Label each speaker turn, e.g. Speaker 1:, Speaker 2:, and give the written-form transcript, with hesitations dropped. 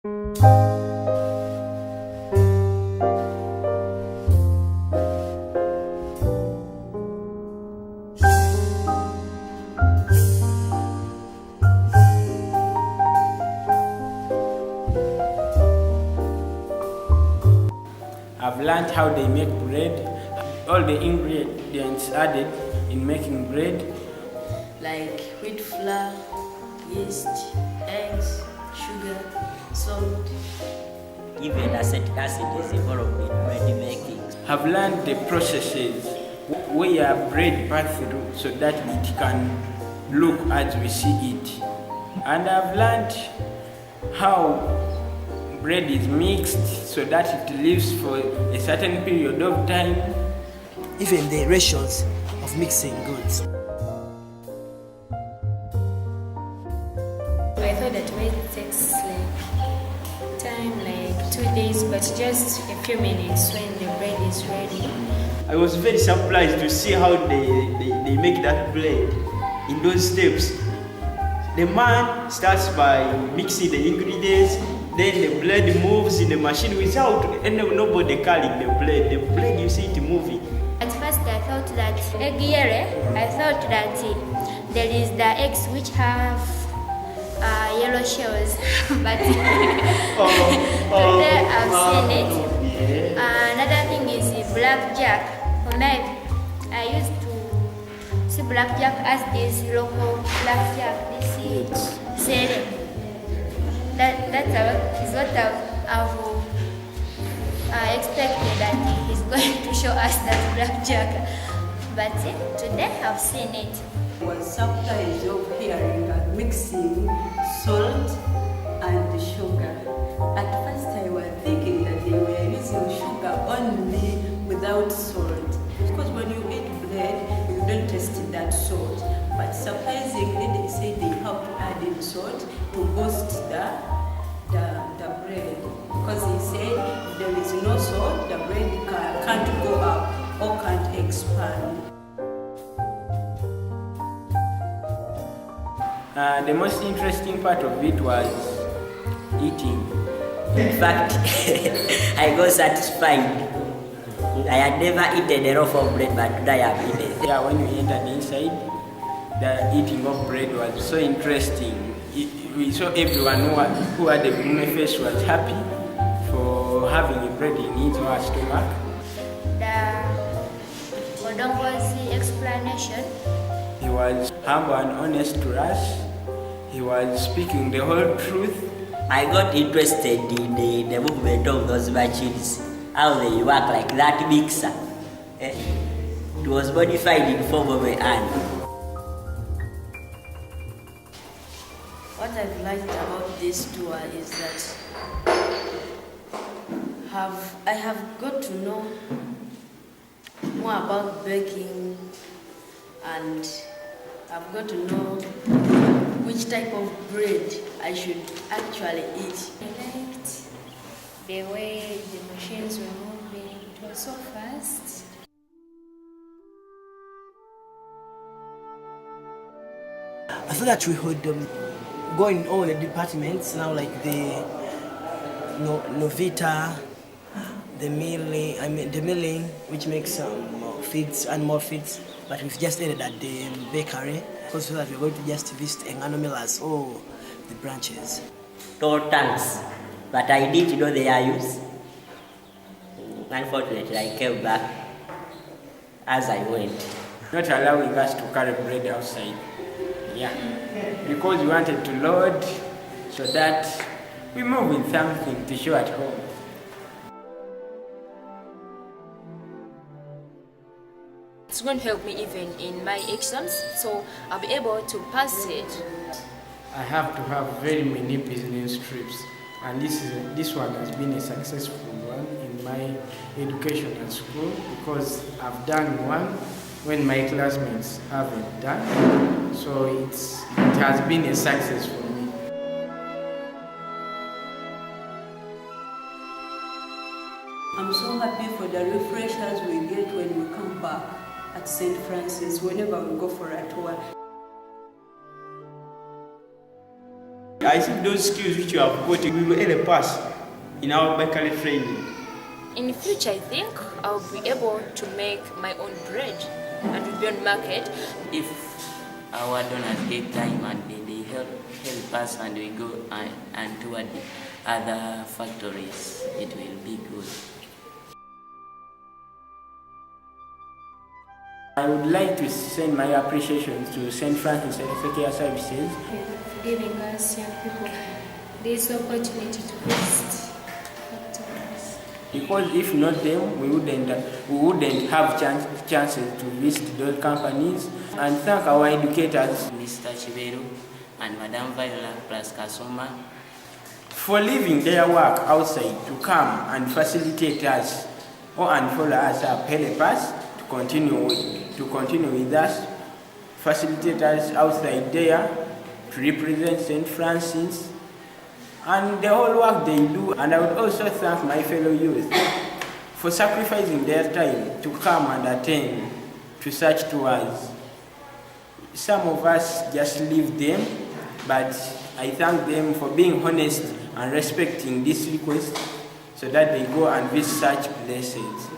Speaker 1: I've learned how they make bread, all the ingredients added in making bread,
Speaker 2: like wheat flour, yeast, eggs, sugar, salt.
Speaker 3: Even acetic acid is involved in bread making.
Speaker 1: Have learned the processes where bread pass through so that it can look as we see it. And I've learned how bread is mixed so that it lives for a certain period of time.
Speaker 4: Even the ratios of mixing goods.
Speaker 5: I thought that it takes time like 2 days, but just a few minutes when the bread is ready.
Speaker 6: I was very surprised to see how they make that bread in those steps. The man starts by mixing the ingredients, then the bread moves in the machine without nobody carrying the bread. The bread, you see it moving.
Speaker 7: At first I thought that there is the eggs which have yellow shells, but today I've seen it. Another thing is blackjack. For me, I used to see blackjack as this local blackjack. This is sere. That is what I've expected that he's going to show us that blackjack. But today I've seen it.
Speaker 2: I was surprised of hearing that mixing salt and sugar. At first I was thinking that they were using sugar only without salt. Because when you eat bread, you don't taste that salt. But surprisingly, they say they have to add in salt to boost the bread. Because he said if there is no salt, the bread can't go up or can't expand.
Speaker 1: The most interesting part of it was eating.
Speaker 3: In fact, I got satisfied. I had never eaten a loaf of bread, but today I have eaten.
Speaker 1: Yeah, when we entered inside, the eating of bread was so interesting. We saw everyone who had a gloomy face was happy for having a bread in his stomach.
Speaker 7: The Odongo's explanation.
Speaker 1: He was humble and honest to us. He was speaking the whole truth.
Speaker 3: I got interested in the movement of those machines, how they work like that mixer. It was modified in form of an hand.
Speaker 2: What I've liked about this tour is that I have got to know more about baking, and I've got to know which type of bread I should actually eat.
Speaker 5: I liked the way the machines were moving. It was so fast.
Speaker 4: I thought that we would go in all the departments now, like the Novita, the milling, which makes feeds and more feeds. But we've just ended at the bakery, so that we're going to just visit Engaano millers, all the branches.
Speaker 3: Total tanks, but I didn't know their use. Unfortunately, I came back as I went.
Speaker 1: Not allowing us to carry bread outside. Yeah, because we wanted to load so that we move with something to show at home.
Speaker 5: It's going to help me even in my exams, so I'll be able to pass it.
Speaker 1: I have to have very many business trips, and this one has been a successful one in my education at school because I've done one when my classmates haven't done, so it has been a success for me.
Speaker 2: I'm so happy for the refreshers we get when we come back at St. Francis whenever we go for a tour.
Speaker 6: I think those skills which you have got will help us in our bakery training.
Speaker 8: In the future, I think I'll be able to make my own bread and will be on market.
Speaker 3: If our donors get time and they help us and we go and toward other factories, it will be good.
Speaker 1: I would like to send my appreciation to St. Francis Healthcare Services
Speaker 5: for giving us young people this opportunity to visit factories.
Speaker 1: because if not them, we wouldn't have chances to visit those companies. And thank our educators,
Speaker 3: Mr. Kiberu and Madam Viola plus Kasoma,
Speaker 1: for leaving their work outside to come and facilitate us and follow us up, help us to continue with us, facilitate us outside there to represent St. Francis and the whole work they do. And I would also thank my fellow youth for sacrificing their time to come and attend to such tours. Some of us just leave them, but I thank them for being honest and respecting this request so that they go and visit such places.